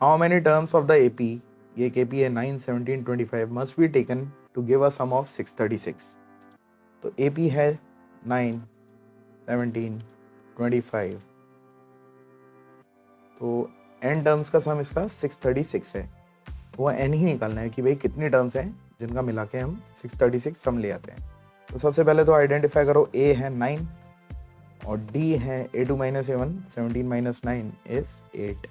How many terms of the AP, ये एक AP है 9, 17, 25 must be taken to give a sum of 636। तो AP है 9, 17, 25, तो n टर्म्स का सम इसका 636 है। वो n ही निकालना है कि भाई कितनी टर्म्स हैं जिनका मिला के हम 636 सम ले आते हैं। तो सबसे पहले तो आइडेंटिफाई करो, A है 9 और D है A2 minus A1, 17 minus 9 is 8।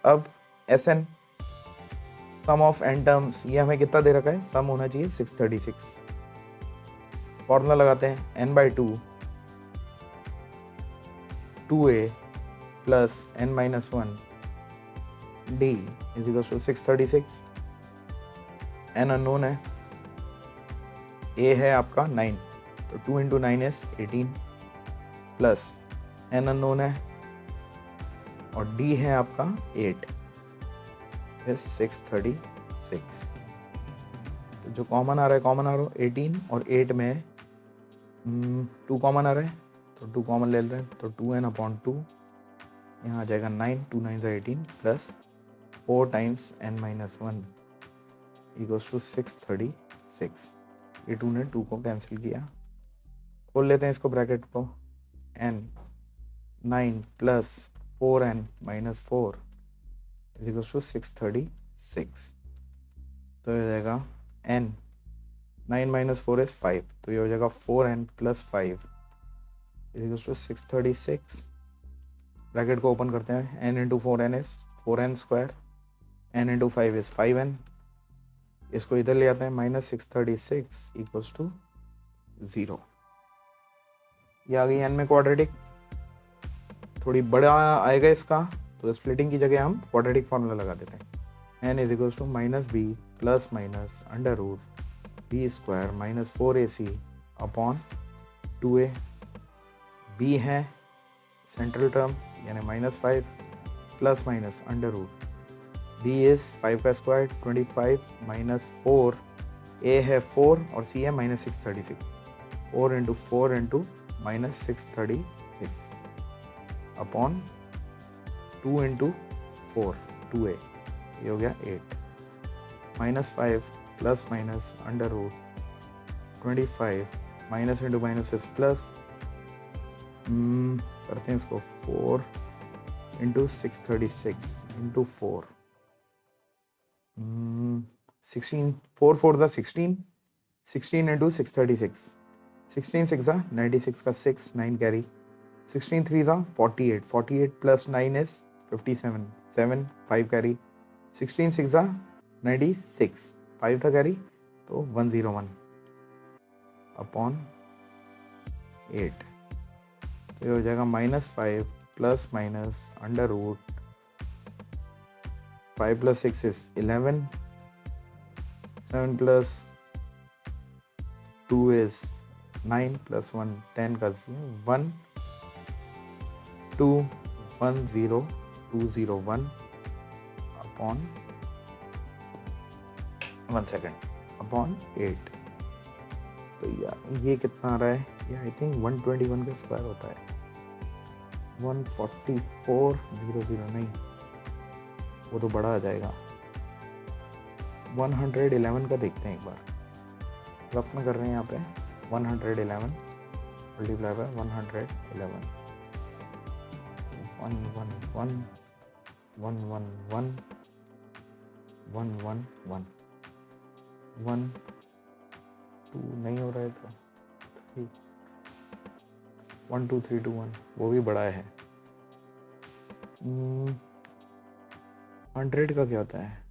अब Sn sum of n terms, ये हमें कितना दे रखा है, सम होना चाहिए 636। फॉर्मूला लगाते हैं n/2 2a plus n-1 d is equal to 636। n unknown है, a है आपका 9, तो 2 into 9 is 18 plus n unknown है और d है आपका 8 इज 636। तो जो कॉमन आ रहा है 18 और 8 में 2 कॉमन आ रहा है, तो 2 कॉमन ले रहे हैं, तो 2n/2 यहाँ आ जाएगा 9, 2 9 18 plus 4 times n-1 equals to 636। ये 2 ने 2 को कैंसिल किया, खोल लेते हैं इसको ब्रैकेट को, n 9 plus 4n-4 equals to 636। तो ये हो जाएगा n 9 minus 4 is 5, तो ये हो जाएगा 4n plus 5 equals to 636। Bracket को ओपन करते हैं, n into 4n is 4n square, n into 5 is 5n। इसको इधर ले आते हैं, माइनस 636 इक्वल्स टू 0। ये आ गई n में क्वाड्रेटिक, थोड़ी बड़ा आएगा इसका, तो स्प्लिटिंग की जगह हम क्वाड्रेटिक फॉर्मूला लगा देते हैं। n is equals to -b plus minus under root b square minus 4ac upon 2a। b है सेंट्रल टर्म यानी -5 plus minus under root b is 5 का स्क्वायर 25 माइनस 4, a है 4 और c है -636, 4 into 4 into -636 upon 2 into 4 2a, ये हो गया 8 -5 plus minus under root 25 minus into minus is plus, करते हैं इसको 4 इंटू 636 इंटू 4, 16 4 4 ज़ा 16, 16 इंटू 636, 16 6 ज़ा 96 का 6 9 कैरी, 16 3 ज़ा 48, 48 प्लस 9 इज 57, 7 5 कैरी, 16 6 ज़ा 96, 5 था कैरी, तो 101 अपॉन 8। तो ये हो जाएगा -5 plus minus under root 5 plus 6 is 11, 7 plus 2 is 9 plus 1 10 का 1 2 1 0 2 0 1 अपॉन 1 सेकेंड अपॉन 8। तो यार ये कितना आ रहा है, ये आई थिंक 121 का स्क्वायर होता है, 144 नहीं, वो तो बड़ा आ जाएगा। 111 का देखते हैं एक बार, रफ में कर रहे हैं यहाँ पे 111 मल्टीप्लाई बाय 111 111 111 111 1 2 नहीं हो रहा है तो 3 1 2 3 2 1, वो भी बड़ा है। 100 का क्या होता है,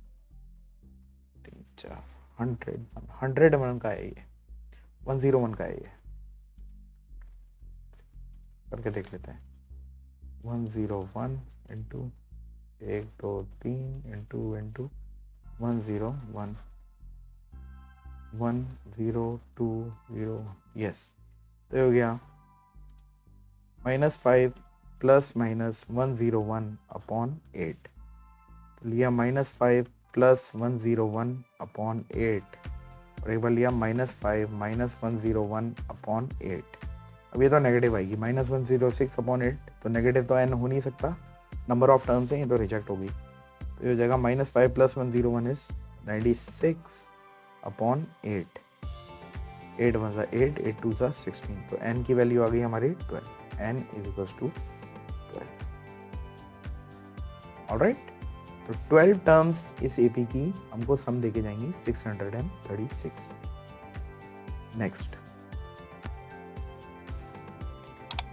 3 4 101 का है ये, 101 का है ये, करके देख लेते हैं। 101 इंटू 1 2 3 इंटू 101 1020, यस। तो हो गया -5 प्लस माइनस 101 अपॉन 8, तो लिया -5 प्लस 101 अपॉन 8 और एक बार लिया -5 माइनस 101 अपॉन 8। अब ये तो नेगेटिव आएगी, -106 अपॉन 8, तो नेगेटिव तो n हो नहीं सकता, नंबर ऑफ टर्म्स हैं, ये तो रिजेक्ट होगी, तो ये हो जाएगा -5 + 101 इज 96 अपॉन 8, 8 1 सा 8, 8 2 सा 16, तो n की वैल्यू आ गई हमारी 12, n is equals to 12। Alright, तो 12 टर्म्स इस एपी की हमको सम देके जाएंगी 636। Next,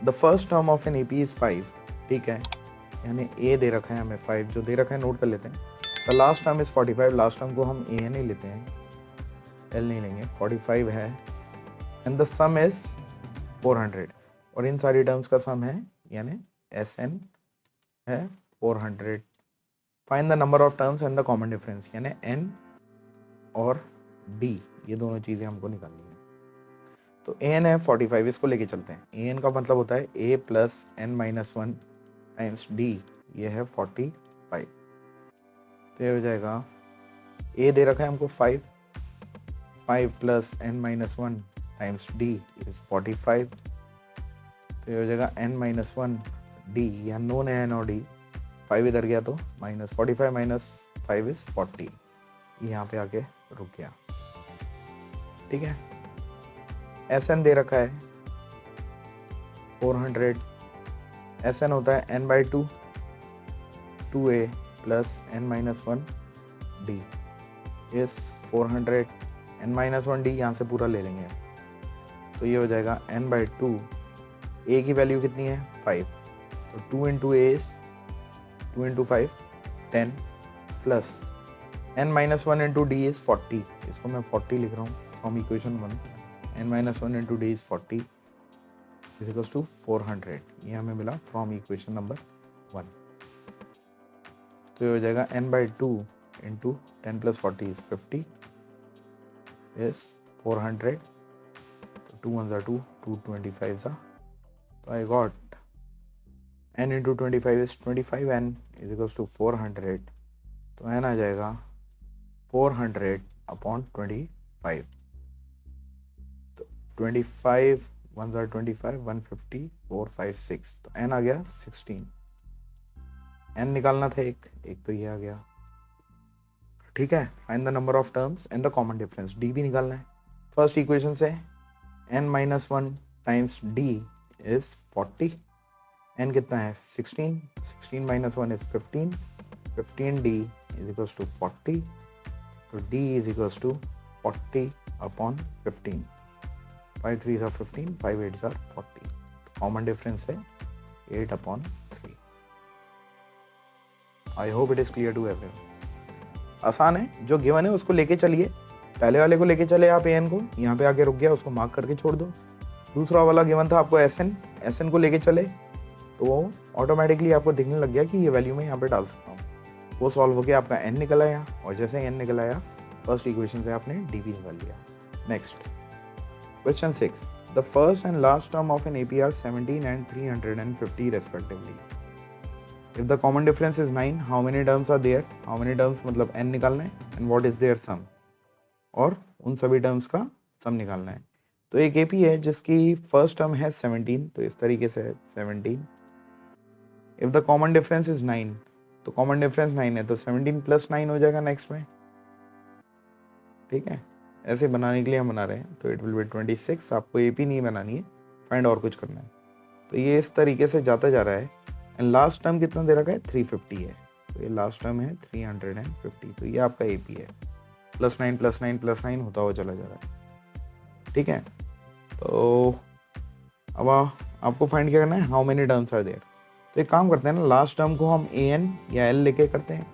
the first term of an AP is 5, ठीक है, यानी ए दे रखा है हमें 5, जो दे रखा है नोट कर लेते हैं। The last term is 45, last term को हम ए नहीं लेते हैं, एल नहीं लेंगे, 45 है, एंड द सम इज 400, और इन सारी टर्म्स का सम है यानी एस एन है 400। Find the number of terms and the common difference, यानी एन और डी, ये दोनों चीज़ें हमको निकालनी है। तो ए एन है 45, इसको लेके चलते हैं। ए एन का मतलब होता है A plus N minus 1 times D, ये है 45, तो ये हो जाएगा ए दे रखा है हमको 5 plus N minus 1 times d is 45, तो ये हो जाएगा n माइनस 1 डी, यहाँ नोन है n और डी, 5 इधर गया तो -45 माइनस 5 इज 40, यहाँ पे आके रुक गया, ठीक है। एस एन दे रखा है 400, एस एन होता है n/2 2a plus n minus 1 D is 400, n minus 1 d यहाँ से पूरा ले लेंगे, तो ये हो जाएगा n/2, a की वैल्यू कितनी है 5, तो 2 into a is 2 into 5 10 plus n minus 1 into d is 40, इसको मैं 40 लिख रहा हूँ from equation 1, n minus 1 into d is 40 is equals to 400, ये हमें मिला फ्रॉम इक्वेशन नंबर 1, तो ये हो जाएगा n/2 into 10 plus 40 is 50 is 400, 2 1 सा 2, 2 25 सा, so I got n into 25 is 25, n is equals to 400, तो n आ जाएगा 400 अपॉन 25, तो 25 1 सा 25, 150 4 5 6, तो n आ गया 16, n निकालना था एक तो ये आ गया, ठीक है। Find the number of terms and the common difference, d भी निकालना है। फर्स्ट इक्वेशन से n minus 1 times d is 40, n कितना है 16, 16 minus 1 is 15, 15d is equals to 40, तो d is equals to 40 upon 15, 5 3 are 15, 5 8 are 40, common difference है 8 upon 3। I hope it is clear to everyone. आसान है, जो given है उसको लेके चलिए, पहले वाले को लेके चले आप एन को, यहाँ पे आके रुक गया उसको मार्क करके छोड़ दो। दूसरा वाला गिवन था आपको एस एन को लेके चले तो ऑटोमेटिकली आपको दिखने लग गया कि ये वैल्यू मैं यहाँ पे डाल सकता हूँ, वो सॉल्व हो गया, आपका एन निकल आया, और जैसे एन निकल आया फर्स्ट इक्वेशन से आपने डी भी निकाल लिया। Next question 6, the first and last term of an AP are 17 and 350 respectively. If the common difference is 9, how many terms are there? How many terms मतलब n निकालना है, and what is their sum? और उन सभी terms का सम निकालना है। तो एक एपी है जिसकी फर्स्ट टर्म है 17, तो इस तरीके से है 17। If the common difference is 9, तो कॉमन डिफरेंस 9 है, तो 17 प्लस 9 हो जाएगा नेक्स्ट में, ठीक है। ऐसे बनाने के लिए हम बना रहे हैं, तो इट विल बी 26। आपको एपी नहीं बनानी है, फाइंड और कुछ करना है, तो ये इस तरीके से जाता जा रहा है। एंड लास्ट टर्म कितना दे रखा है 350 है, तो ये लास्ट टर्म है 350, तो ये आपका एपी है, +9 +9 +9 होता हुआ चला जा रहा है, ठीक है। तो अब आपको फाइंड क्या करना है, how many terms are there. तो एक काम करते हैं ना, लास्ट टर्म को हम ए एन या एल लेके करते हैं।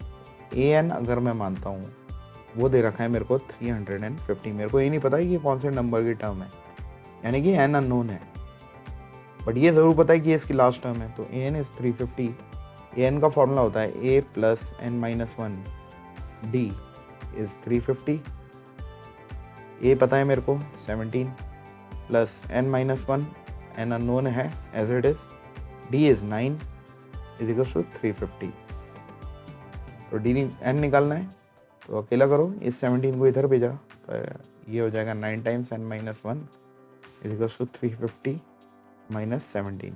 ए एन अगर मैं मानता हूँ, वो दे रखा है मेरे को 350, मेरे को ये नहीं पता है कि कौन से नंबर की टर्म है, यानी कि एन अननोन है, बट ये ज़रूर पता है कि इसकी लास्ट टर्म है, तो A N is 350। A N का फॉर्मूला होता है A plus N minus 1 D is 350। A पता है मेरे को 17 plus N minus 1, N unknown है as it is, D is 9 is equals to 350। तो डी एन निकालना है, तो अकेला करो, इस 17 को इधर भेजा, तो ये हो जाएगा 9 times n minus 1 is equals to 350 minus 17।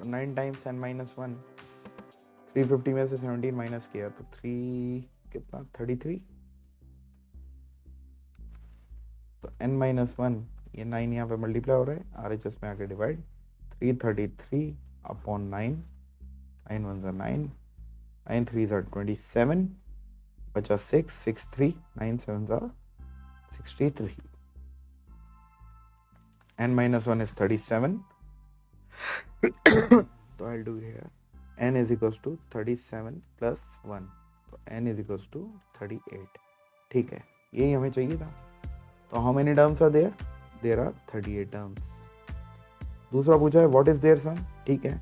9 times n minus 1, 350 में से 17 माइनस किया तो 3 कितना 33, तो n माइनस 1 ये 9 यहाँ पे मल्टीप्लाई हो रहा है, RHS में आके डिवाइड, 333 अपॉन 9, 9 1 ज़ा 9, 9 3 ज़ा 27, बचा 6, 6 3, 9 7 ज़ा 63, n minus 1 is 37. So I'll do here n is equals to 37 plus 1, तो n is equals to 38. ठीक है, यही हमें चाहिए था. तो how many terms are there? There are 38 terms. दूसरा पूछा है what is their sum? ठीक है,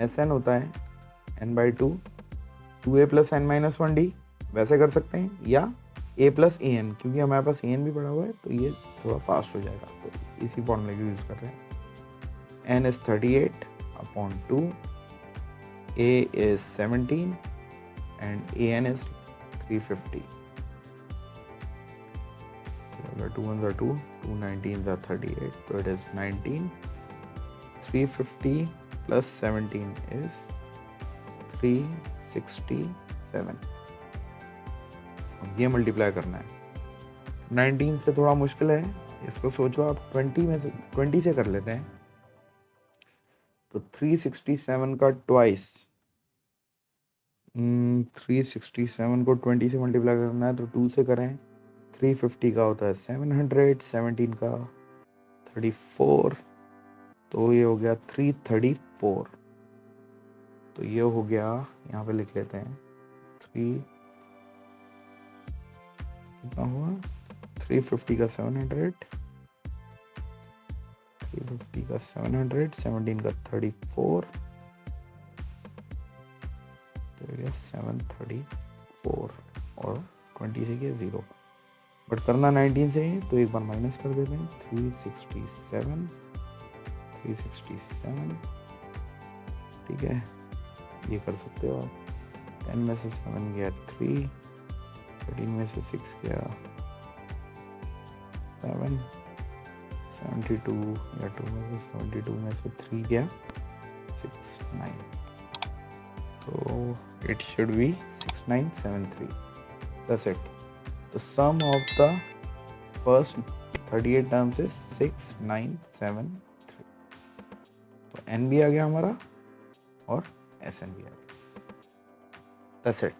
Sn होता है n by 2, 2a plus n minus 1d, वैसे कर सकते हैं, या a plus an, क्योंकि हमारे पास an भी पड़ा हुआ है तो ये थोड़ा फास्ट हो जाएगा, तो इसी फॉर्मूले को यूज़ कर रहे हैं. n is 38 upon 2, a is 17 and an is 350. 2 1s are 2, 2 19s are 38, so it is 19. 350 plus 17 is 367. ये मल्टीप्लाई करना है. 19 से थोड़ा मुश्किल है, इसको सोचो आप 20 से कर लेते हैं. तो 367 का ट्वाइस, 367 को 20 से मल्टीप्लाई करना है तो 2 से करें. 350 का होता है 700, 17 का 34, तो ये हो गया 334. तो ये हो गया, यहाँ पे लिख लेते हैं 3, कितना हुआ 350 का 700, 350 का 700, 17 का 34, तो ये 734 और 20 से किया 0, बट करना 19 से ही, तो एक बार माइनस कर देते हैं. 367, ठीक है, ये कर सकते हो आप. 10 में से 7 गया 3, 13 में से 6 गया 7, 72 या 2 में से 72 में से 3 गया 69, तो it should be 6973. That's it. The sum of the first 38 terms is 6973. तो n भी आ गया हमारा और Sn भी आ गया. That's it.